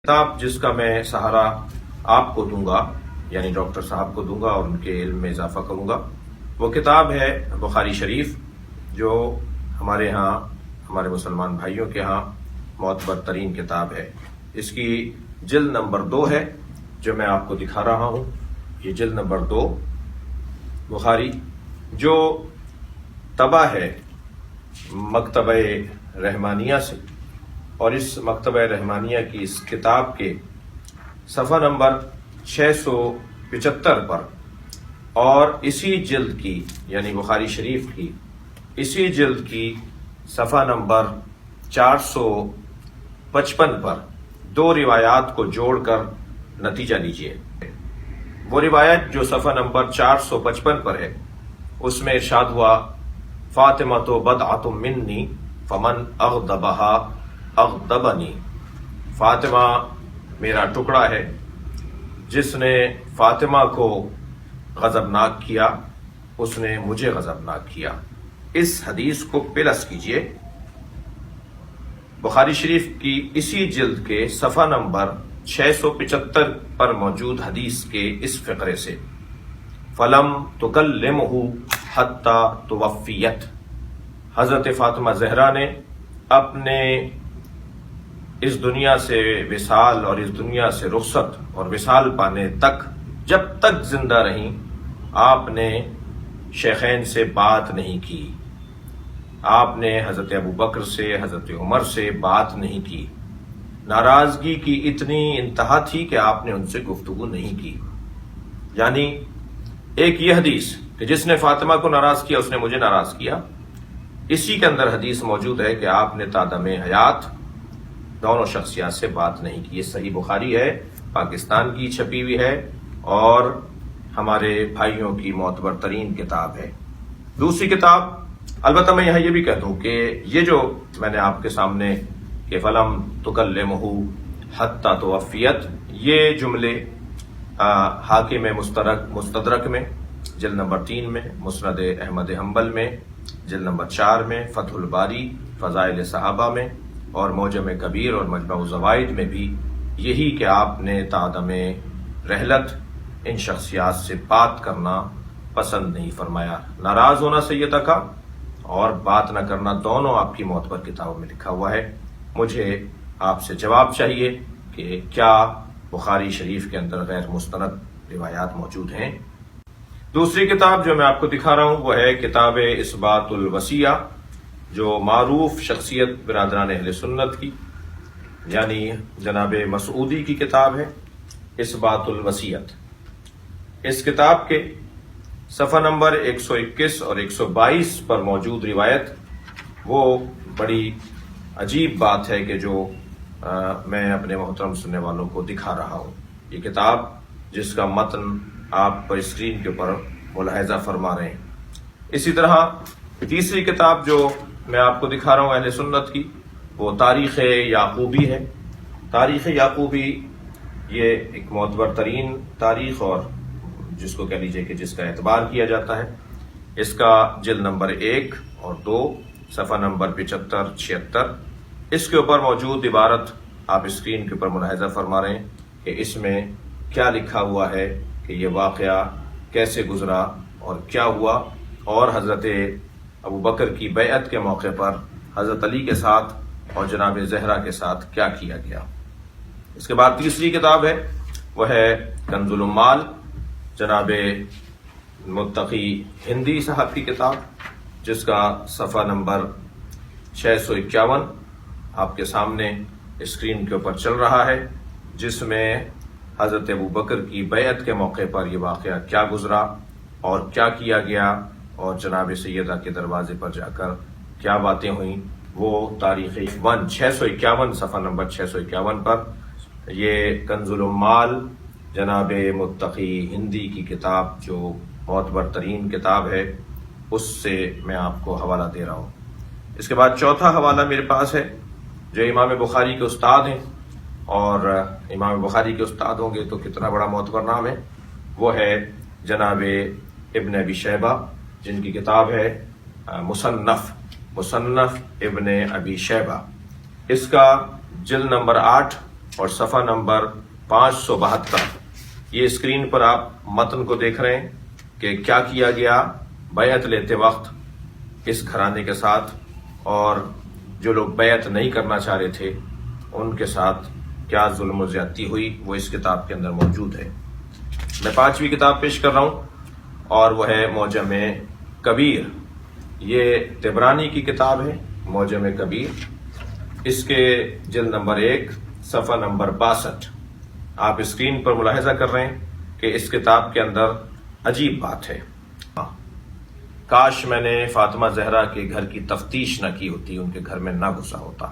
کتاب جس کا میں سہارا آپ کو دوں گا یعنی ڈاکٹر صاحب کو دوں گا اور ان کے علم میں اضافہ کروں گا، وہ کتاب ہے بخاری شریف، جو ہمارے ہاں ہمارے مسلمان بھائیوں کے ہاں معتبر ترین کتاب ہے۔ اس کی جلد نمبر 2 ہے جو میں آپ کو دکھا رہا ہوں۔ یہ جلد نمبر 2 بخاری جو طبع ہے مکتبہ رحمانیہ سے، اور اس مکتبہ رحمانیہ کی اس کتاب کے صفحہ نمبر 675 پر اور اسی جلد کی یعنی بخاری شریف کی اسی جلد کی صفحہ نمبر 455 پر 2 روایات کو جوڑ کر نتیجہ لیجیے۔ وہ روایت جو صفحہ نمبر 455 پر ہے اس میں ارشاد ہوا، فاطمہ تو بدعۃ منی فمن اغضبها اغضبنی، فاطمہ میرا ٹکڑا ہے، جس نے فاطمہ کو غضبناک کیا اس نے مجھے غضبناک کیا۔ اس حدیث کو پلس کیجئے بخاری شریف کی اسی جلد کے صفحہ نمبر 675 پر موجود حدیث کے اس فقرے سے، فلم تکلمہ حتی توفیت، حضرت فاطمہ زہرا نے اپنے اس دنیا سے وصال اور اس دنیا سے رخصت اور وصال پانے تک، جب تک زندہ رہیں، آپ نے شیخین سے بات نہیں کی، آپ نے حضرت ابو بکر سے حضرت عمر سے بات نہیں کی۔ ناراضگی کی اتنی انتہا تھی کہ آپ نے ان سے گفتگو نہیں کی۔ یعنی ایک یہ حدیث کہ جس نے فاطمہ کو ناراض کیا اس نے مجھے ناراض کیا، اسی کے اندر حدیث موجود ہے کہ آپ نے تا دم حیات دونوں شخصیات سے بات نہیں کی۔ یہ صحیح بخاری ہے، پاکستان کی چھپی ہوئی ہے اور ہمارے بھائیوں کی معتبر ترین کتاب ہے۔ دوسری کتاب، البتہ میں یہاں یہ بھی کہہ دوں کہ یہ جو میں نے آپ کے سامنے کہ فلم تکلمہ حتی توفیت، یہ جملے حاکم مستدرک میں جلد نمبر 3 میں، مسند احمد حنبل میں جلد نمبر 4 میں، فتح الباری فضائل صحابہ میں اور معجم کبیر اور مجمع الزوائد میں بھی یہی کہ آپ نے تعدم رحلت ان شخصیات سے بات کرنا پسند نہیں فرمایا۔ ناراض ہونا سیدہ کا اور بات نہ کرنا دونوں آپ کی معتبر کتابوں میں لکھا ہوا ہے۔ مجھے آپ سے جواب چاہیے کہ کیا بخاری شریف کے اندر غیر مستند روایات موجود ہیں؟ دوسری کتاب جو میں آپ کو دکھا رہا ہوں وہ ہے کتاب اثبات الوصیہ، جو معروف شخصیت برادران اہل سنت کی یعنی جناب مسعودی کی کتاب ہے، اثبات الوصیت۔ اس کتاب کے صفحہ نمبر 121 اور 122 پر موجود روایت وہ بڑی عجیب بات ہے کہ جو میں اپنے محترم سننے والوں کو دکھا رہا ہوں۔ یہ کتاب جس کا متن آپ پر اسکرین کے اوپر ملاحظہ فرما رہے ہیں۔ اسی طرح تیسری کتاب جو میں آپ کو دکھا رہا ہوں اہل سنت کی، وہ تاریخ یعقوبی ہے۔ تاریخ یعقوبی یہ ایک معتبر ترین تاریخ اور جس کو کہہ لیجئے کہ جس کا اعتبار کیا جاتا ہے۔ اس کا جلد نمبر 1 اور 2 صفحہ نمبر 75-76، اس کے اوپر موجود عبارت آپ اسکرین کے اوپر ملاحظہ فرما رہے ہیں کہ اس میں کیا لکھا ہوا ہے کہ یہ واقعہ کیسے گزرا اور کیا ہوا، اور حضرت ابو بکر کی بیعت کے موقع پر حضرت علی کے ساتھ اور جناب زہرا کے ساتھ کیا کیا گیا۔ اس کے بعد تیسری کتاب ہے وہ ہے کنز العمال، جناب متقی ہندی صاحب کی کتاب، جس کا صفحہ نمبر 651 آپ کے سامنے اسکرین کے اوپر چل رہا ہے، جس میں حضرت ابو بکر کی بیعت کے موقع پر یہ واقعہ کیا گزرا اور کیا کیا گیا، اور جناب سیدہ کے دروازے پر جا کر کیا باتیں ہوئیں، وہ تاریخ 651 صفحہ نمبر 651 پر یہ کنز العمال جناب متقی ہندی کی کتاب جو معتبر ترین کتاب ہے اس سے میں آپ کو حوالہ دے رہا ہوں۔ اس کے بعد چوتھا حوالہ میرے پاس ہے جو امام بخاری کے استاد ہیں، اور امام بخاری کے استاد ہوں گے تو کتنا بڑا معتبر نام ہے، وہ ہے جناب ابن ابی شیبہ، جن کی کتاب ہے مصنف ابن ابی شیبہ۔ اس کا جلد نمبر 8 اور صفحہ نمبر 572. یہ اسکرین پر آپ متن کو دیکھ رہے ہیں کہ کیا کیا گیا بیعت لیتے وقت اس گھرانے کے ساتھ، اور جو لوگ بیعت نہیں کرنا چاہ رہے تھے ان کے ساتھ کیا ظلم و زیادتی ہوئی، وہ اس کتاب کے اندر موجود ہے. میں 5ویں کتاب پیش کر رہا ہوں اور وہ ہے معجم کبیر. یہ طبرانی کی کتاب ہے معجم کبیر. اس کے جلد نمبر 1 صفحہ نمبر 62. آپ اسکرین پر ملاحظہ کر رہے ہیں کہ اس کتاب کے اندر عجیب بات ہے. کاش میں نے فاطمہ زہرا کے گھر کی تفتیش نہ کی ہوتی، ان کے گھر میں نہ گھسا ہوتا.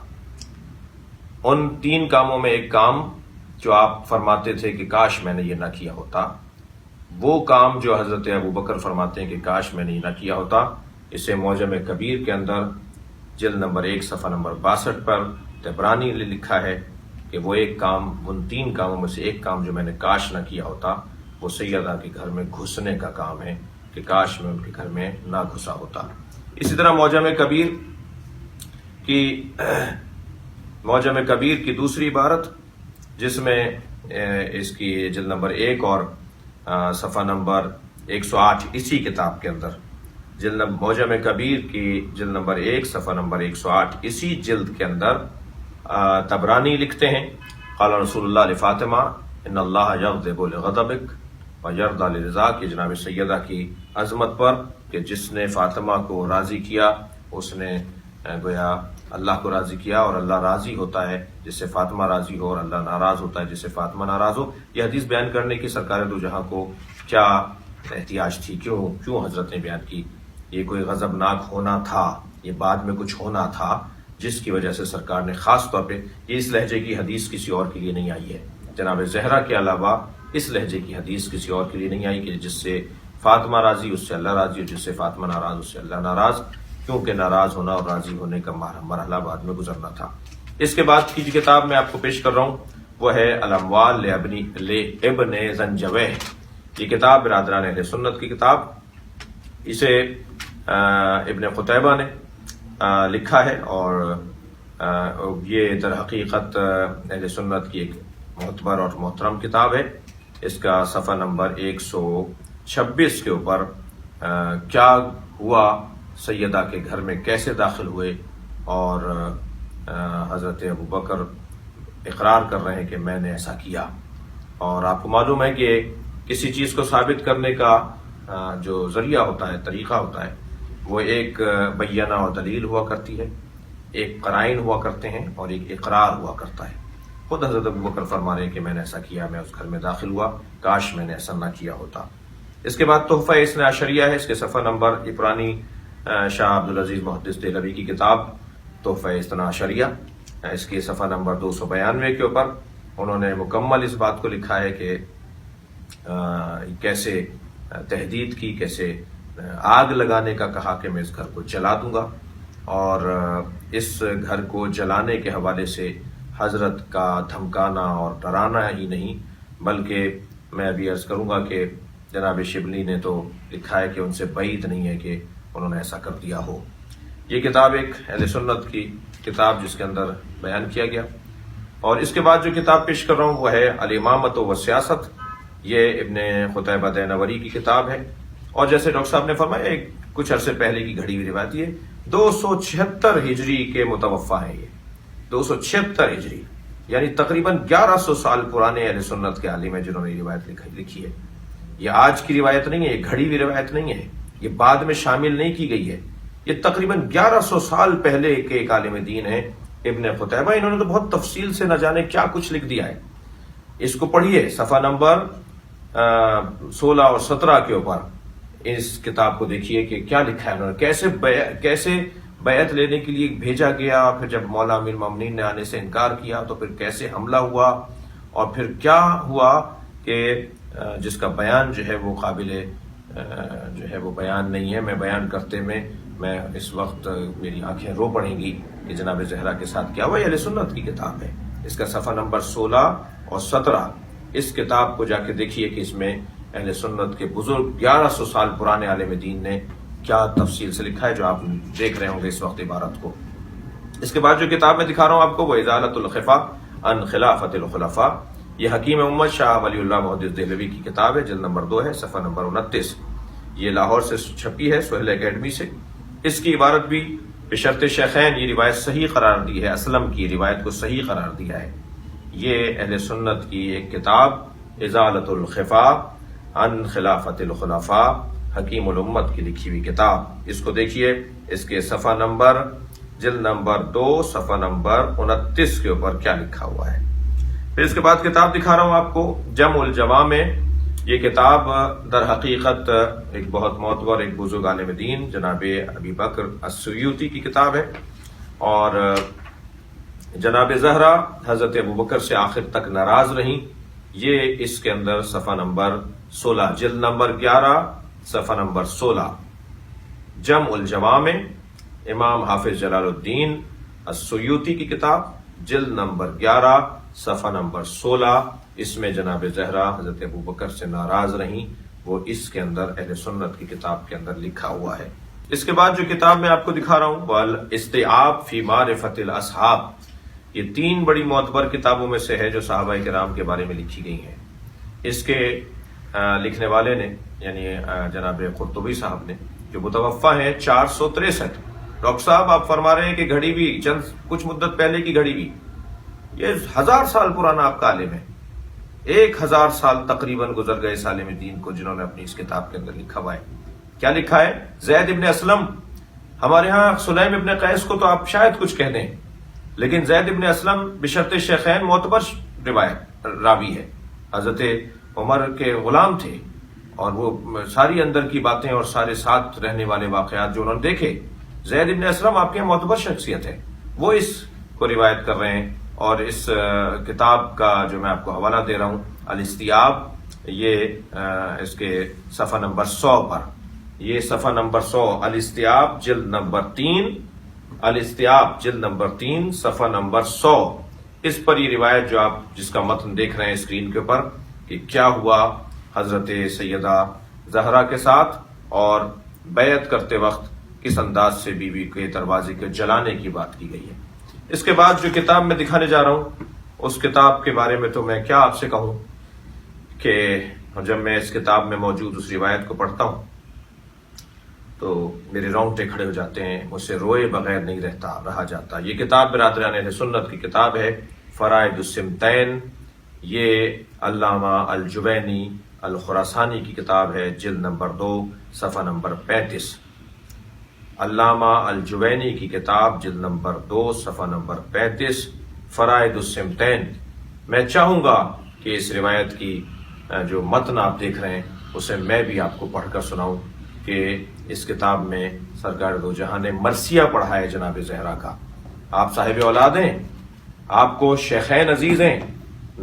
ان 3 کاموں میں ایک کام جو آپ فرماتے تھے کہ کاش میں نے یہ نہ کیا ہوتا، وہ کام جو حضرت ابوبکر فرماتے ہیں کہ کاش میں نے یہ نہ کیا ہوتا، اسے معجم کبیر کے اندر جلد نمبر 1 صفحہ نمبر 62 پر طبرانی نے لکھا ہے کہ وہ ایک کام، ان 3 کاموں میں سے ایک کام جو میں نے کاش نہ کیا ہوتا، وہ سیدہ کے گھر میں گھسنے کا کام ہے کہ کاش میں ان کے گھر میں نہ گھسا ہوتا. اسی طرح معجم کبیر کی دوسری عبارت، جس میں اس کی جلد نمبر 1 اور صفحہ نمبر 108 اسی کتاب کے اندر، معجم کبیر کی جلد نمبر 1 صفحہ نمبر 108 اسی جلد کے اندر طبرانی لکھتے ہیں قال رسول اللہ لفاطمہ ان اللہ یغضب لغضبک ویرضی لرضاک، کہ جناب سیدہ کی عظمت پر کہ جس نے فاطمہ کو راضی کیا اس نے گویا اللہ کو راضی کیا، اور اللہ راضی ہوتا ہے جس سے فاطمہ راضی ہو، اور اللہ ناراض ہوتا ہے جس سے فاطمہ ناراض ہو. یہ حدیث بیان کرنے کی سرکار دو جہاں کو کیا احتیاج تھی، کیوں حضرت نے بیان کی؟ یہ کوئی غضبناک ہونا تھا، یہ بعد میں کچھ ہونا تھا جس کی وجہ سے سرکار نے خاص طور پہ یہ اس لہجے کی حدیث کسی اور کے لیے نہیں آئی ہے. جناب زہرا کے علاوہ اس لہجے کی حدیث کسی اور کے لیے نہیں آئی کہ جس سے فاطمہ راضی اس سے اللہ راضی، اور جس سے فاطمہ ناراض اس سے اللہ ناراض، کیونکہ ناراض ہونا اور راضی ہونے کا مرحلہ بعد میں گزرنا تھا. اس کے بعد کی جو کتاب میں آپ کو پیش کر رہا ہوں وہ ہے الاموال لابن زنجویہ. یہ کتاب برادران اہل سنت کی کتاب، اسے ابن قتیبہ نے لکھا ہے، اور یہ در حقیقت اہل سنت کی ایک معتبر اور محترم کتاب ہے. اس کا صفحہ نمبر 126 کے اوپر کیا ہوا، سیدہ کے گھر میں کیسے داخل ہوئے، اور حضرت ابوبکر اقرار کر رہے ہیں کہ میں نے ایسا کیا. اور آپ کو معلوم ہے کہ کسی چیز کو ثابت کرنے کا جو ذریعہ ہوتا ہے، طریقہ ہوتا ہے، وہ ایک بینہ اور دلیل ہوا کرتی ہے، ایک قرائن ہوا کرتے ہیں، اور ایک اقرار ہوا کرتا ہے. خود حضرت ابوبکر فرما رہے ہیں کہ میں نے ایسا کیا، میں اس گھر میں داخل ہوا، کاش میں نے ایسا نہ کیا ہوتا. اس کے بعد تحفہ اثنا عشریہ ہے. اس کے صفحہ نمبر، یہ پرانی شاہ عبدالعزیز محدث دہلوی کی کتاب تحفہ اثنا عشریہ، اس کے صفحہ نمبر 292 کے اوپر انہوں نے مکمل اس بات کو لکھا ہے کہ کیسے تحدید کی، کیسے آگ لگانے کا کہا کہ میں اس گھر کو جلا دوں گا. اور اس گھر کو جلانے کے حوالے سے حضرت کا دھمکانا اور ڈرانا ہی نہیں، بلکہ میں ابھی عرض کروں گا کہ جناب شبلی نے تو لکھا ہے کہ ان سے بعید نہیں ہے کہ انہوں نے ایسا کر دیا ہو. یہ کتاب ایک اہل سنت کی کتاب جس کے اندر بیان کیا گیا. اور اس کے بعد جو کتاب پیش کر رہا ہوں وہ ہے الامامۃ و سیاست. یہ ابن قتیبہ دینوری کی کتاب ہے، اور جیسے ڈاکٹر صاحب نے فرمایا ایک کچھ عرصے پہلے کی گھڑی ہوئی روایت، یہ 276 ہجری کے متوفا ہے. یہ 276 ہجری یعنی تقریباً 1100 سال پرانے اہل سنت کے عالم ہیں جنہوں نے یہ روایت لکھی ہے. یہ آج کی روایت نہیں ہے، یہ گھڑی ہوئی روایت نہیں ہے، یہ بعد میں شامل نہیں کی گئی ہے. یہ تقریباً 1100 سال پہلے کے ایک عالم دین ہے ابن قتیبہ. انہوں نے تو بہت تفصیل سے نہ جانے کیا کچھ لکھ دیا ہے. اس کو پڑھیے صفحہ نمبر 16 اور 17 کے اوپر اس کتاب کو دیکھیے کہ کیا لکھا ہے انہوں نے، کیسے بیعت لینے کے لیے بھیجا گیا، پھر جب مولا امیر المومنین نے آنے سے انکار کیا تو پھر کیسے حملہ ہوا، اور پھر کیا ہوا کہ جس کا بیان جو ہے وہ قابل جو ہے وہ بیان نہیں ہے. میں بیان کرتے میں اس وقت میری آنکھیں رو پڑیں گی کہ جناب زہرا کے ساتھ کیا ہوا. یہ اہل سنت کی کتاب ہے. اس کا صفحہ نمبر 16 اور 17 اس کتاب کو جا کے دیکھیے کہ اس میں اہل سنت کے بزرگ 1100 سال پرانے عالم دین نے کیا تفصیل سے لکھا ہے، جو آپ دیکھ رہے ہوں گے اس وقت عبارت کو. اس کے بعد جو کتاب میں دکھا رہا ہوں آپ کو وہ ازالۃ الخفا عن خلافت الخلفاء. یہ حکیم امت شاہ ولی اللہ محدث دہلوی کی کتاب ہے، جلد نمبر 2 ہے، صفحہ نمبر 29. یہ لاہور سے چھپی ہے، سہیل اکیڈمی سے. اس کی عبارت بھی بشرط شیخین یہ روایت صحیح قرار دی ہے، اسلم کی روایت کو صحیح قرار دیا ہے. یہ اہل سنت کی ایک کتاب ازالۃ الخفاء عن خلافت الخلفاء، حکیم الامت کی لکھی ہوئی کتاب. اس کو دیکھیے، اس کے صفحہ نمبر جلد نمبر 2 صفحہ نمبر 29 کے اوپر کیا لکھا ہوا ہے. پھر اس کے بعد کتاب دکھا رہا ہوں آپ کو، جمع الجوامع. یہ کتاب در حقیقت ایک بہت معتبر ایک بزرگ عالم دین جناب ابی بکر السیوطی کی کتاب ہے، اور جناب زہرا حضرت ابوبکر سے آخر تک ناراض رہیں. یہ اس کے اندر صفحہ نمبر 16 جلد نمبر 11 صفحہ نمبر 16 جمع الجوامع، امام حافظ جلال الدین السیوطی کی کتاب، جلد نمبر 11 صفحہ نمبر 16. اس میں جناب زہرا حضرت ابوبکر سے ناراض رہیں، وہ اس کے اندر اہل سنت کی کتاب کے اندر لکھا ہوا ہے. اس کے بعد جو کتاب میں آپ کو دکھا رہا ہوں، والاستیعاب فی معرفت الاصحاب، یہ 3 بڑی معتبر کتابوں میں سے ہے جو صحابہ کرام کے بارے میں لکھی گئی ہیں. اس کے لکھنے والے نے یعنی جناب قرطبی صاحب نے، جو متوفہ ہیں 463. ڈاکٹر صاحب آپ فرما رہے ہیں کہ گھڑی بھی کچھ مدت پہلے کی گھڑی بھی، یہ 1000 سال پرانا آپ کا عالم ہے. 1000 سال تقریباً گزر گئے اس عالم دین کو، جنہوں نے اپنی اس کتاب کے اندر لکھا ہوا ہے. کیا لکھا ہے؟ زید ابن اسلم، ہمارے ہاں سلیم ابن قیس کو تو آپ شاید کچھ کہہ دیں، لیکن زید ابن اسلم بشرط شیخین معتبر روایت راوی ہے. حضرت عمر کے غلام تھے، اور وہ ساری اندر کی باتیں اور سارے ساتھ رہنے والے واقعات جو انہوں نے دیکھے. زید ابن اسلم آپ کے معتبر شخصیت ہے، وہ اس کو روایت کر رہے ہیں. اور اس کتاب کا جو میں آپ کو حوالہ دے رہا ہوں، الاستیعاب، یہ اس کے صفحہ نمبر 100 پر، یہ صفحہ نمبر 100 الاستیعاب جلد نمبر 3، الاستیعاب جلد نمبر 3 صفحہ نمبر 100. اس پر یہ روایت جو آپ جس کا متن دیکھ رہے ہیں اسکرین کے اوپر، کہ کیا ہوا حضرت سیدہ زہرا کے ساتھ، اور بیعت کرتے وقت کس انداز سے بیوی کے دروازے کو جلانے کی بات کی گئی ہے. اس کے بعد جو کتاب میں دکھانے جا رہا ہوں، اس کتاب کے بارے میں تو میں کیا آپ سے کہوں کہ جب میں اس کتاب میں موجود اس روایت کو پڑھتا ہوں تو میرے رونگٹے کھڑے ہو جاتے ہیں، مجھ سے روئے بغیر نہیں رہا جاتا. یہ کتاب برادران اہل سنت کی کتاب ہے، فرائض السمتین. یہ علامہ الجوینی الخراسانی کی کتاب ہے، جلد نمبر 2 صفحہ نمبر 35. علامہ الجوینی کی کتاب، جلد نمبر 2 صفحہ نمبر 35، فرائض السمتین. میں چاہوں گا کہ اس روایت کی جو متن آپ دیکھ رہے ہیں اسے میں بھی آپ کو پڑھ کر سناؤں کہ اس کتاب میں سرکار دو جہاں نے مرثیہ پڑھا ہے جناب زہرا کا. آپ صاحب اولاد ہیں، آپ کو شیخین عزیز ہیں،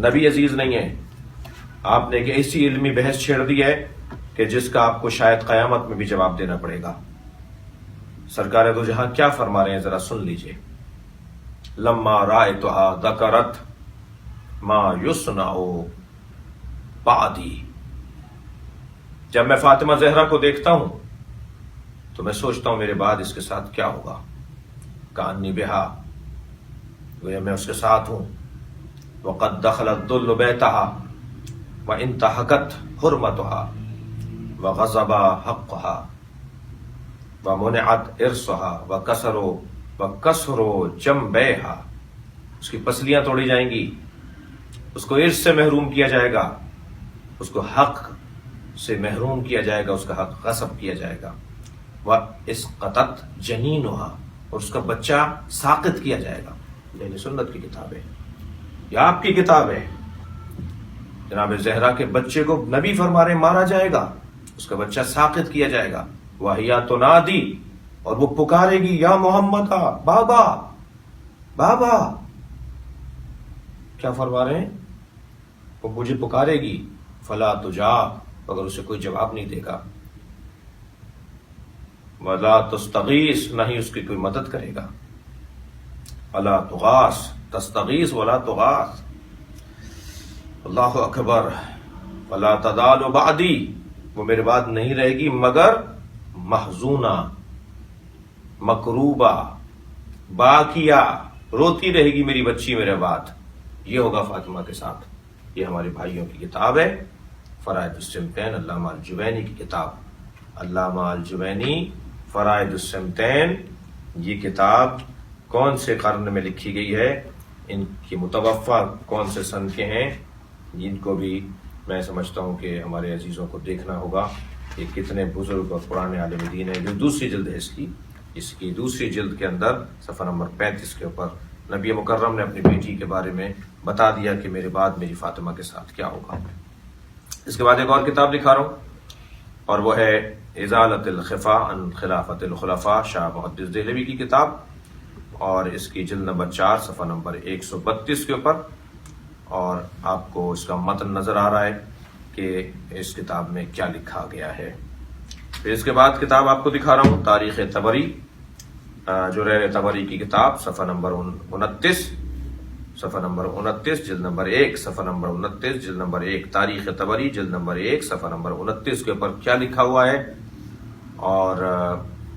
نبی عزیز نہیں ہیں. آپ نے ایک ایسی علمی بحث چھیڑ دی ہے کہ جس کا آپ کو شاید قیامت میں بھی جواب دینا پڑے گا. سرکار دو جہاں کیا فرما رہے ہیں ذرا سن لیجئے. لما رأیتها ذکرت ما یصنع بعدی، جب میں فاطمہ زہرا کو دیکھتا ہوں تو میں سوچتا ہوں میرے بعد اس کے ساتھ کیا ہوگا. کانی بہا، گویا میں اس کے ساتھ ہوں. وقد دخل الذل بیتها وانتهكت حرمتها وغصب حقها ومنعت ارثها وكسر جنبيها. اس کی پسلیاں توڑی جائیں گی، اس کو ارث سے محروم کیا جائے گا، اس کو حق سے محروم کیا جائے گا، اس کا حق غصب کیا جائے گا. واسقطت جنینها، اور اس کا بچہ ساقط کیا جائے گا. یعنی سنت کی کتاب ہے، یہ آپ کی کتاب ہے. جناب زہرا کے بچے کو نبی فرما رہے مارا جائے گا، اس کا بچہ ساقط کیا جائے گا. وَهِيَ تُنَادِي، اور وہ پکارے گی یا محمد، بابا بابا. کیا فرما رہے ہیں؟ وہ مجھے پکارے گی. فلا تجاب، اگر اسے کوئی جواب نہیں دے گا. ولا تستغیث، نہ ہی اس کی کوئی مدد کرے گا. ولا تغاث، تستغیث ولا تغاث. اللہ اکبر. ولا تزال بعدی، وہ میرے بعد نہیں رہے گی مگر محزونہ، مکروبہ، باکیہ، روتی رہے گی میری بچی میرے بعد. یہ ہوگا فاطمہ کے ساتھ۔ یہ ہمارے بھائیوں کی کتاب ہے، فرائض الصمتین، علامہ الجوینی کی کتاب۔ علامہ الجوینی فرائض الصمتین، یہ کتاب کون سے قرن میں لکھی گئی ہے، ان کی متوفہ کون سے سن کے ہیں، جن کو بھی میں سمجھتا ہوں کہ ہمارے عزیزوں کو دیکھنا ہوگا کہ کتنے بزرگ اور پرانے عالم دین ہیں۔ جو دوسری جلد ہے اس کی دوسری جلد کے اندر صفحہ نمبر 35 کے اوپر نبی مکرم نے اپنی بیٹی کے بارے میں بتا دیا کہ میرے بعد میری فاطمہ کے ساتھ کیا ہوگا۔ اس کے بعد ایک اور کتاب دکھا رہا ہوں، اور وہ ہے ازالۃ الخفا عن خلافت الخلفاء، شاہ محدث دہلوی کی کتاب، اور اس کی جلد نمبر 4 صفحہ نمبر 132 کے اوپر، اور آپ کو اس کا متن نظر آ رہا ہے کہ اس کتاب میں کیا لکھا گیا ہے۔ پھر اس کے بعد کتاب آپ کو دکھا رہا ہوں تاریخ طبری، جریر طبری کی کتاب، صفحہ نمبر 29 جلد نمبر 1 صفحہ نمبر 29 جلد نمبر 1، تاریخ طبری جلد نمبر 1 صفحہ نمبر 29 کے اوپر کیا لکھا ہوا ہے، اور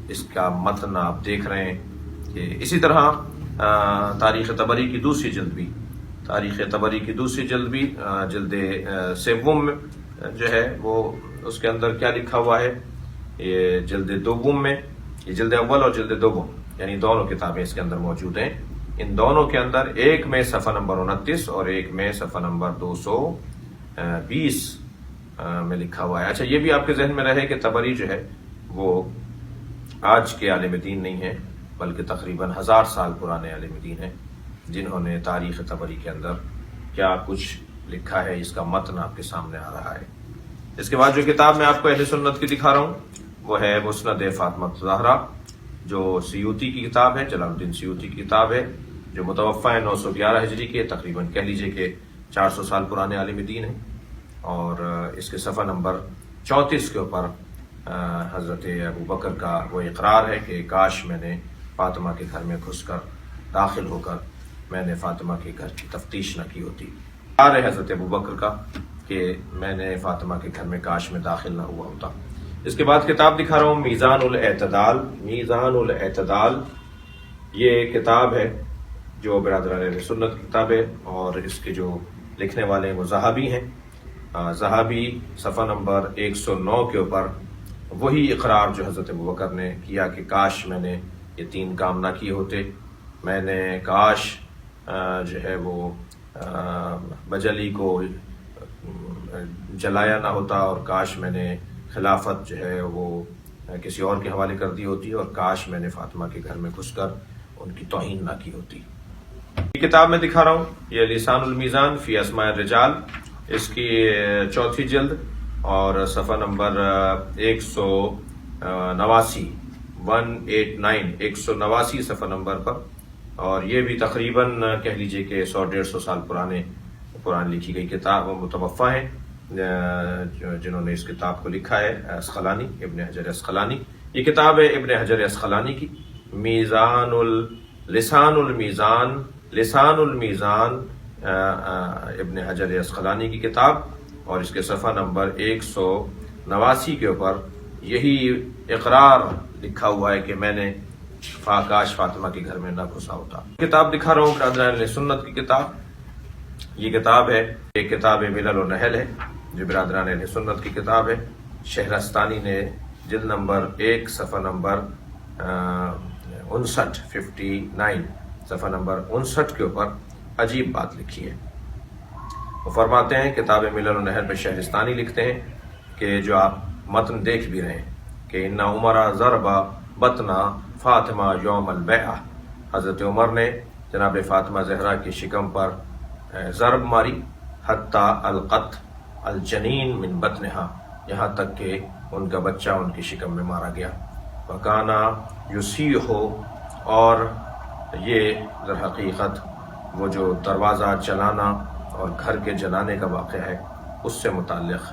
اس کا متن آپ دیکھ رہے ہیں کہ اسی طرح تاریخ طبری کی دوسری جلد بھی، جلد سوم میں جو ہے وہ اس کے اندر کیا لکھا ہوا ہے، یہ جلد دوم میں، یہ جلد اول اور جلد دوم یعنی دونوں کتابیں اس کے اندر موجود ہیں۔ ان دونوں کے اندر ایک میں صفحہ نمبر 29 اور ایک میں صفحہ نمبر 220 میں لکھا ہوا ہے۔ اچھا، یہ بھی آپ کے ذہن میں رہے کہ طبری جو ہے وہ آج کے عالم دین نہیں ہے، بلکہ تقریباً 1000 سال پرانے عالم دین ہیں، جنہوں نے تاریخ طبری کے اندر کیا کچھ لکھا ہے، اس کا متن آپ کے سامنے آ رہا ہے۔ اس کے بعد جو کتاب میں آپ کو اہل سنت کی دکھا رہا ہوں وہ ہے مسند فاطمہ الزہرا، جو سیوطی کی کتاب ہے، جلال الدین سیوطی کی کتاب ہے، جو متوفہ ہے 911 ہجری کے، تقریباً کہہ لیجئے کہ 400 سال پرانے عالم دین ہیں، اور اس کے صفحہ نمبر 34 کے اوپر حضرت ابو بکر کا وہ اقرار ہے کہ کاش میں نے فاطمہ کے گھر میں گھس کر داخل ہو کر میں نے فاطمہ کے گھر کی تفتیش نہ کی ہوتی۔ اقرار ہے حضرت ابو بکر کا کہ میں نے فاطمہ کے گھر میں کاش میں داخل نہ ہوا ہوتا۔ اس کے بعد کتاب دکھا رہا ہوں میزان الاعتدال، یہ کتاب ہے جو برادران اہل سنت کی کتاب ہے، اور اس کے جو لکھنے والے وہ زہابی ہیں۔ زہابی صفحہ نمبر 109 کے اوپر وہی اقرار جو حضرت ابوبکر نے کیا کہ کاش میں نے یہ 3 کام نہ کیے ہوتے، میں نے کاش جو ہے وہ بجلی کو جلایا نہ ہوتا، اور کاش میں نے خلافت جو ہے وہ کسی اور کے حوالے کر دی ہوتی، اور کاش میں نے فاطمہ کے گھر میں گھس کر ان کی توہین نہ کی ہوتی۔ یہ کتاب میں دکھا رہا ہوں، یہ لسان المیزان فی اسماء الرجال، اس کی 4تھی جلد اور صفحہ نمبر 189 صفحہ نمبر پر، اور یہ بھی تقریباً کہہ لیجئے کہ 100-150 سال پرانی لکھی گئی کتاب، متوفہ ہیں جنہوں نے اس کتاب کو لکھا ہے، اسقلانی، ابن حجر اسقلانی۔ یہ کتاب ہے ابن حجر اسقلانی کی، لسان المیزان ابن حجر اسقلانی کی کتاب، اور اس کے صفحہ نمبر 189 کے اوپر یہی اقرار لکھا ہوا ہے کہ میں نے کاش فاطمہ کے گھر میں نہ گھسا ہوتا۔ کتاب دکھا رہا ہوں برادران اہل سنت کی کتاب، یہ کتاب ہے، ایک کتاب ملل و نحل ہے جو برادران اہل سنت کی کتاب ہے، شہرستانی نے جلد نمبر 1 صفحہ نمبر 59 صفحہ نمبر 59 کے اوپر عجیب بات لکھی ہے۔ وہ فرماتے ہیں، کتاب ملل و نحل میں شہرستانی لکھتے ہیں کہ جو آپ متن دیکھ بھی رہے ہیں کہ ان عمر ضرب بطن فاطمہ یوم البیعہ، حضرت عمر نے جناب فاطمہ زہرا کی شکم پر ضرب ماری، حتی القت الجنین من بطنہا، یہاں تک کہ ان کا بچہ ان کی شکم میں مارا گیا۔ وکانا یصیح، اور یہ در حقیقت وہ جو دروازہ چلانا اور گھر کے جلانے کا واقعہ ہے اس سے متعلق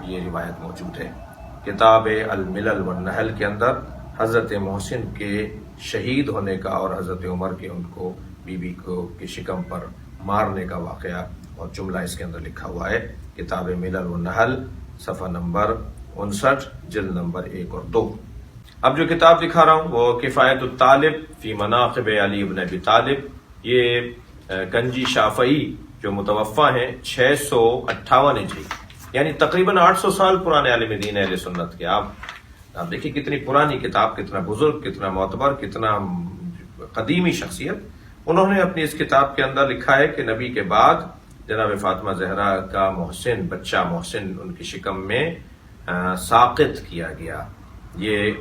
یہ روایت موجود ہے۔ کتاب الملل والنحل کے اندر حضرت محسن کے شہید ہونے کا اور حضرت عمر کے ان کو بیوی کو کی شکم پر مارنے کا واقعہ اور جملہ اس کے اندر لکھا ہوا ہے۔ کتاب ملل والنحل صفحہ نمبر 59 جلد نمبر 1 اور 2۔ اب جو کتاب دکھا رہا ہوں وہ کفایت الطالب فی مناقب علی بن ابی طالب، یہ گنجی شافعی جو متوفہ ہیں 658 ہجری، یعنی تقریباً 800 سال پرانے عالم دین اہل سنت کے. آپ دیکھیں کتنی پرانی کتاب، کتنا بزرگ، کتنا معتبر، کتنا قدیمی شخصیت. انہوں نے اپنی اس کتاب کے اندر لکھا ہے کہ نبی کے بعد جناب فاطمہ زہرا کا محسن، بچہ محسن ان کی شکم میں ساقط کیا گیا. یہ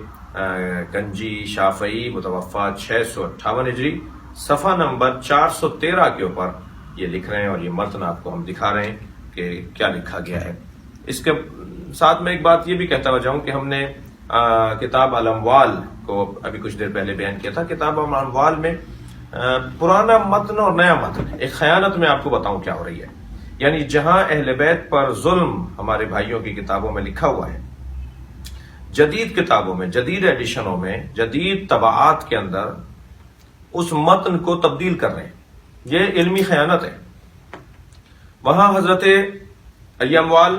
گنجی شافعی متوفہ 658 ہجری، صفحہ نمبر 413 کے اوپر یہ لکھ رہے ہیں، اور یہ متن آپ کو ہم دکھا رہے ہیں کہ کیا لکھا گیا ہے. اس کے ساتھ میں ایک بات یہ بھی کہتا ہوا جاؤں کہ ہم نے کتاب الاموال کو ابھی کچھ دیر پہلے بیان کیا تھا. کتاب الاموال میں پرانا متن اور نیا متن، ایک خیانت میں آپ کو بتاؤں کیا ہو رہی ہے. یعنی جہاں اہل بیت پر ظلم ہمارے بھائیوں کی کتابوں میں لکھا ہوا ہے، جدید کتابوں میں، جدید ایڈیشنوں میں، جدید طباعات کے اندر اس متن کو تبدیل کر رہے ہیں. یہ علمی خیانت ہے. وہاں حضرت یہ اموال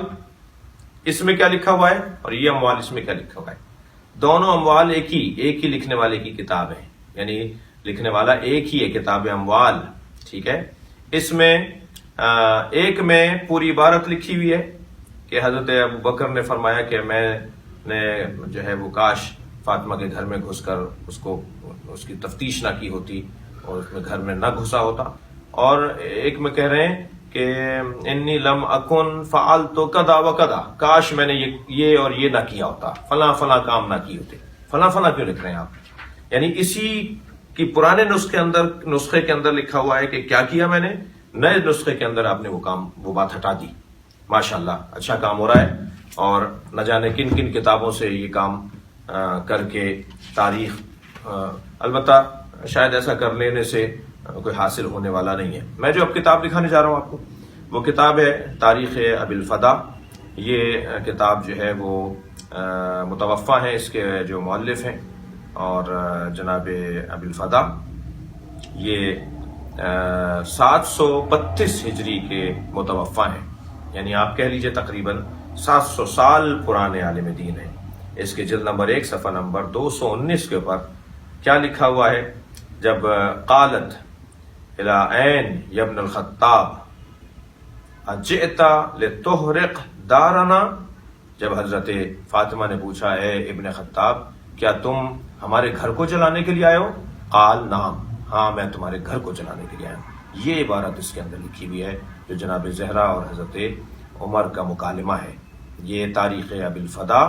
اس میں کیا لکھا ہوا ہے اور یہ اموال اس میں کیا لکھا ہوا ہے. دونوں اموال ایک ہی لکھنے والے کی کتاب ہے، یعنی لکھنے والا ایک ہی ہے، کتاب اموال. ٹھیک ہے. اس میں ایک میں پوری عبارت لکھی ہوئی ہے کہ حضرت ابو بکر نے فرمایا کہ میں نے جو ہے وہ کاش فاطمہ کے گھر میں گھس کر اس کی تفتیش نہ کی ہوتی اور اس میں گھر میں نہ گھسا ہوتا. اور ایک میں کہہ رہے ہیں کہ انی لم اکن فعلت کذا و کذا، کاش میں نے یہ اور یہ نہ کیا ہوتا، فلاں فلاں کام نہ کیے ہوتے. فلاں فلاں کیوں لکھ رہے ہیں آپ؟ یعنی اسی کی پرانے نسخے کے اندر لکھا ہوا ہے کہ کیا کیا میں نے، نئے نسخے کے اندر آپ نے وہ بات ہٹا دی. ماشاءاللہ اچھا کام ہو رہا ہے، اور نہ جانے کن کن کتابوں سے یہ کام کر کے تاریخ، البتہ شاید ایسا کر لینے سے کوئی حاصل ہونے والا نہیں ہے. میں جو اب کتاب دکھانے جا رہا ہوں آپ کو، وہ کتاب ہے تاریخ ابی الفدا. یہ کتاب جو ہے وہ متوفہ ہیں اس کے جو مؤلف ہیں، اور جناب ابی الفدا یہ 732 ہجری کے متوفہ ہیں، یعنی آپ کہہ لیجئے تقریباً 700 سال پرانے عالم دین ہیں. اس کے جلد نمبر 1 صفحہ نمبر 219 کے اوپر کیا لکھا ہوا ہے. جب قالت الی عین یا ابن الخطاب اجئت لتحرق دارنا، جب حضرت فاطمہ نے پوچھا اے ابن خطاب کیا تم ہمارے گھر کو جلانے کے لیے آئے ہو؟ قال نعم، ہاں میں تمہارے گھر کو جلانے کے لیے آیا ہوں. یہ عبارت اس کے اندر لکھی ہوئی ہے جو جناب زہرا اور حضرت عمر کا مکالمہ ہے. یہ تاریخ ابی الفدا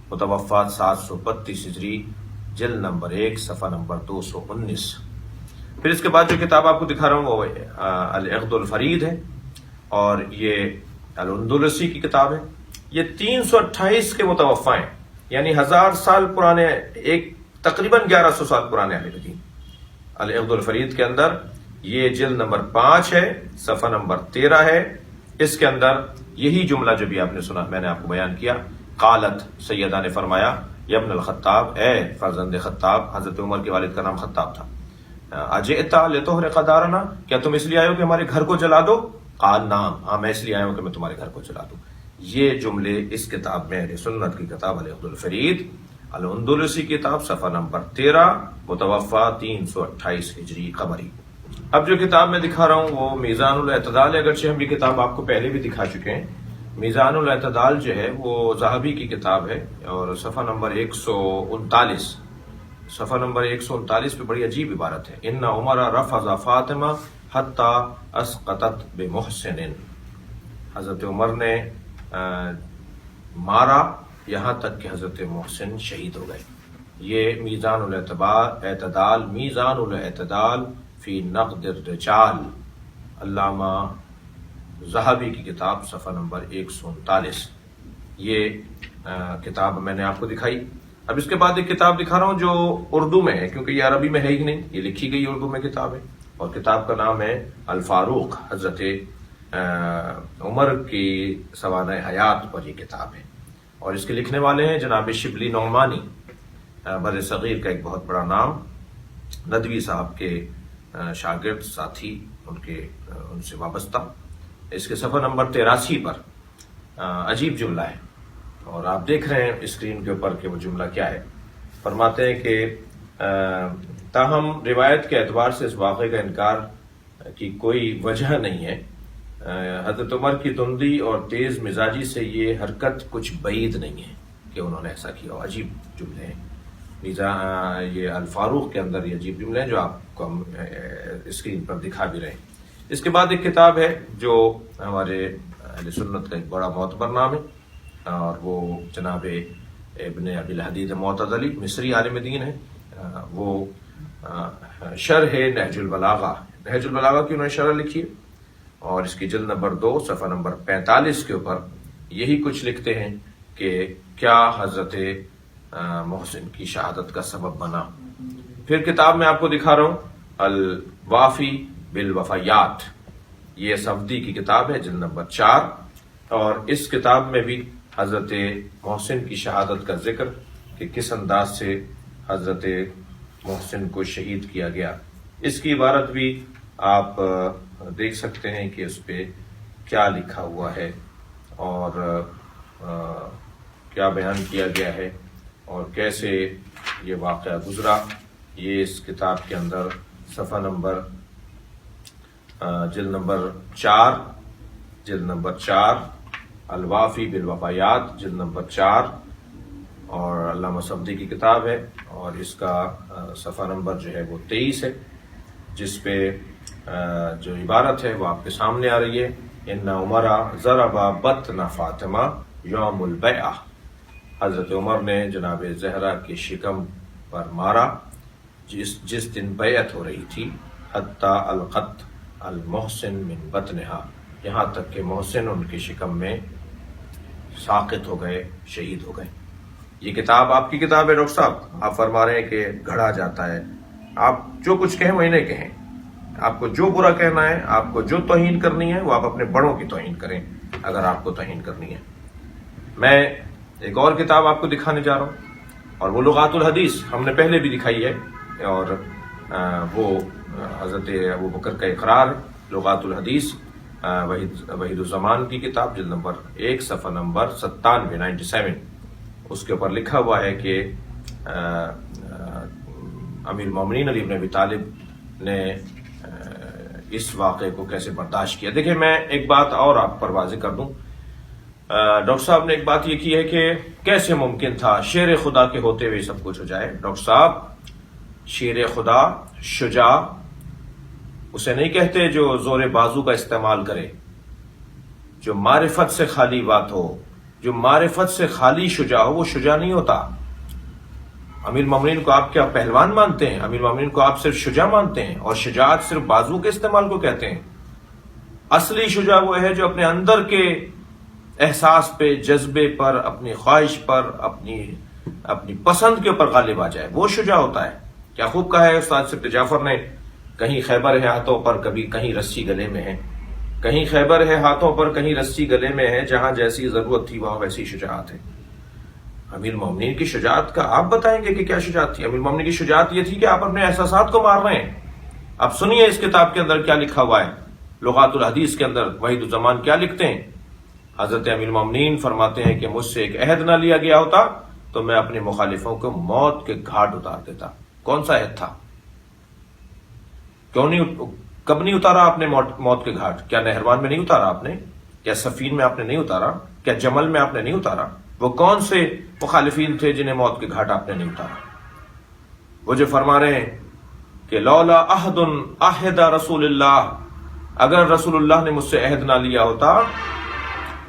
متوفہ 732 ہجری، جلد نمبر 1 صفحہ نمبر 219. پھر اس کے بعد جو کتاب آپ کو دکھا رہا ہوں وہ العقد الفرید ہے، اور یہ الاندلسی کی کتاب ہے. یہ 328 کے متوفہ ہیں، یعنی 1000 سال پرانے، ایک تقریباً 1100 سال پرانے عالم دین. العقد الفرید کے اندر یہ جلد نمبر 5 ہے، صفحہ نمبر 13 ہے. اس کے اندر یہی جملہ جو بھی آپ نے سنا، میں نے آپ کو بیان کیا. قالت، سیدہ نے فرمایا، یا ابن الخطاب، اے فرزند خطاب، حضرت عمر کے والد کا نام خطاب تھا. اجئت لتحرق دارنا، کیا تم اس لیے آئے ہو کہ ہمارے گھر کو جلا دو؟ قال نعم، ہاں میں اس لیے آیا ہوں کہ میں تمہارے گھر کو جلا دوں. یہ جملے اس کتاب میں، سنت کی کتاب العقد الفرید الاندلسی کتاب، صفحہ نمبر 13، متوفہ 328 ہجری قمری. اب جو کتاب میں دکھا رہا ہوں وہ میزان الاعتدال ہے، اگرچہ ہم یہ کتاب آپ کو پہلے بھی دکھا چکے ہیں. میزان الاعتدال جو ہے وہ ذہبی کی کتاب ہے، اور صفحہ نمبر 139، صفحہ نمبر 139 پہ بڑی عجیب عبارت ہے. ان عمر رفض فاطمہ حتی اسقطت بمحسن، حضرت عمر نے مارا یہاں تک کہ حضرت محسن شہید ہو گئے. یہ میزان الاعتدال، میزان الاعتدال فی نقد الرجال، علامہ ذہبی کی کتاب، صفحہ نمبر 139. یہ کتاب میں نے آپ کو دکھائی. اب اس کے بعد ایک کتاب دکھا رہا ہوں جو اردو میں ہے، کیونکہ یہ عربی میں ہے ہی نہیں، یہ لکھی گئی اردو میں کتاب ہے، اور کتاب کا نام ہے الفاروق. حضرت عمر کی سوانح حیات پر یہ کتاب ہے، اور اس کے لکھنے والے ہیں جناب شبلی نعمانی، بر صغیر کا ایک بہت بڑا نام، ندوی صاحب کے شاگرد ساتھی، ان سے وابستہ. اس کے صفحہ نمبر 83 پر عجیب جملہ ہے، اور آپ دیکھ رہے ہیں اسکرین کے اوپر کہ وہ جملہ کیا ہے. فرماتے ہیں کہ تاہم روایت کے اعتبار سے اس واقعے کا انکار کی کوئی وجہ نہیں ہے۔ حضرت عمر کی تندی اور تیز مزاجی سے یہ حرکت کچھ بعید نہیں ہے کہ انہوں نے ایسا کیا ہو۔ عجیب جملے ہیں یہ الفاروق کے اندر یہ عجیب جملے ہیں جو آپ کو ہم اسکرین پر دکھا بھی رہے ہیں۔ اس کے بعد ایک کتاب ہے جو ہمارے اہل سنت کا ایک بڑا معتبر نام ہے، اور وہ جناب ابن ابی الحدید معتزلی مصری عالم دین ہے۔ وہ شرح نہج البلاغہ، نہج البلاغہ کی انہوں نے شرح لکھی ہے، اور اس کی جلد نمبر 2 صفحہ نمبر 45 کے اوپر یہی کچھ لکھتے ہیں کہ کیا حضرت محسن کی شہادت کا سبب بنا۔ پھر کتاب میں آپ کو دکھا رہا ہوں الوافی بالوفایات، یہ صفدی کی کتاب ہے، جلد نمبر 4، اور اس کتاب میں بھی حضرت محسن کی شہادت کا ذکر کہ کس انداز سے حضرت محسن کو شہید کیا گیا، اس کی عبارت بھی آپ دیکھ سکتے ہیں کہ اس پہ کیا لکھا ہوا ہے اور کیا بیان کیا گیا ہے اور کیسے یہ واقعہ گزرا۔ یہ اس کتاب کے اندر صفحہ نمبر جلد نمبر 4 الوافی بالوفایات، جلد نمبر 4، اور علامہ صفدی کی کتاب ہے، اور اس کا صفحہ نمبر جو ہے وہ 23 ہے، جس پہ جو عبارت ہے وہ آپ کے سامنے آ رہی ہے۔ ان عمر ضرب بطن فاطمہ یوم البیعہ، حضرت عمر نے جناب زہرا کی شکم پر مارا جس دن بیعت ہو رہی تھی، حتی القت المحسن من بطنہا، یہاں تک کہ محسن ان کی شکم میں ساقط ہو گئے، شہید ہو گئے۔ یہ کتاب آپ کی کتاب ہے ڈاکٹر صاحب، آپ فرما رہے ہیں کہ گھڑا جاتا ہے، آپ جو کچھ کہیں وہی نہیں کہیں، آپ کو جو برا کہنا ہے، آپ کو جو توہین کرنی ہے وہ آپ اپنے بڑوں کی توہین کریں اگر آپ کو توہین کرنی ہے۔ میں ایک اور کتاب آپ کو دکھانے جا رہا ہوں، اور وہ لغات الحدیث ہم نے پہلے بھی دکھائی ہے، اور وہ حضرت ابوبکر کا اقرار ہے، لغات الحدیث وحید الزمان کی کتاب، جلد نمبر 1 صفحہ نمبر 97 اس کے اوپر لکھا ہوا ہے کہ امیر المومنین علی بن ابی طالب نے اس واقعے کو کیسے برداشت کیا۔ دیکھیں میں ایک بات اور آپ پر واضح کر دوں، ڈاکٹر صاحب نے ایک بات یہ کی ہے کہ کیسے ممکن تھا شیر خدا کے ہوتے ہوئے سب کچھ ہو جائے۔ ڈاکٹر صاحب، شیر خدا شجاع اسے نہیں کہتے جو زور بازو کا استعمال کرے، جو معرفت سے خالی بات ہو، جو معرفت سے خالی شجاع ہو، وہ شجاع نہیں ہوتا۔ امیر المومنین کو آپ کیا پہلوان مانتے ہیں؟ امیر المومنین کو آپ صرف شجاع مانتے ہیں، اور شجاعت صرف بازو کے استعمال کو کہتے ہیں۔ اصلی شجاع وہ ہے جو اپنے اندر کے احساس پہ، جذبے پر، اپنی خواہش پر، اپنی پسند کے اوپر غالب آ جائے، وہ شجاع ہوتا ہے۔ کیا خوب کہا ہے استاد سبت جعفر نے، کہیں خیبر ہے ہاتھوں پر، کبھی کہیں رسی گلے میں ہے، کہیں خیبر ہے ہاتھوں پر، کہیں رسی گلے میں ہے، جہاں جیسی ضرورت تھی وہاں ویسی شجاعت ہے۔ امیر المومنین کی شجاعت کا آپ بتائیں گے کہ کیا شجاعت تھی؟ امیر المومنین کی شجاعت یہ تھی کہ آپ اپنے احساسات کو مار رہے ہیں۔ اب سنیے اس کتاب کے اندر کیا لکھا ہوا ہے، لغات الحدیث کے اندر وحید الزمان کیا لکھتے ہیں۔ حضرت امیر المومنین فرماتے ہیں کہ مجھ سے ایک عہد نہ لیا گیا ہوتا تو میں اپنے مخالفوں کو موت کے گھاٹ اتار دیتا۔ کون سا عہد تھا؟ کب نہیں اتارا آپ نے موت کے گھاٹ؟ کیا نہروان میں نہیں اتارا آپ نے؟ کیا صفین میں آپ نے نہیں اتارا؟ کیا جمل میں آپ نے نہیں اتارا؟ وہ کون سے مخالفین تھے جنہیں موت کے گھاٹ آپ نے نہیں اتارا؟ وہ جو فرما رہے ہیں کہ لولا عہد عہد رسول اللہ، اگر رسول اللہ نے مجھ سے عہد نہ لیا ہوتا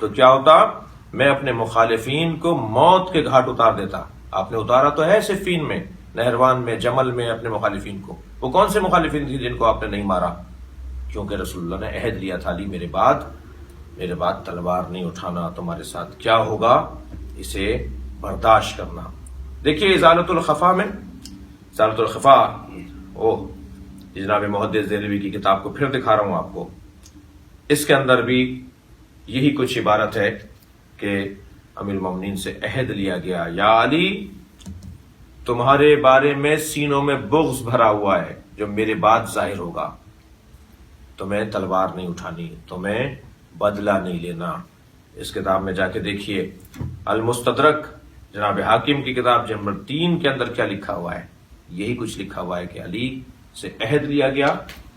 تو کیا ہوتا؟ میں اپنے مخالفین کو موت کے گھاٹ اتار دیتا۔ آپ نے اتارا تو ہے صفین میں، نہروان میں، جمل میں اپنے مخالفین کو۔ وہ کون سے مخالفین تھے جن کو آپ نے نہیں مارا؟ کیونکہ رسول اللہ نے عہد لیا تھا، علی میرے بعد تلوار نہیں اٹھانا، تمہارے ساتھ کیا ہوگا اسے برداشت کرنا۔ دیکھیے ازالۃ الخفا میں، ازالۃ الخفا جناب محدث دہلوی کی کتاب کو پھر دکھا رہا ہوں آپ کو، اس کے اندر بھی یہی کچھ عبارت ہے کہ امیر المومنین سے عہد لیا گیا، یا علی تمہارے بارے میں سینوں میں بغض بھرا ہوا ہے، جو میرے بعد ظاہر ہوگا، تمہیں تلوار نہیں اٹھانی، تمہیں بدلہ نہیں لینا۔ اس کتاب میں جا کے دیکھیے، المستدرک جناب حاکم کی کتاب نمبر 3 کے اندر کیا لکھا ہوا ہے، یہی کچھ لکھا ہوا ہے کہ علی سے عہد لیا گیا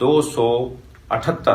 278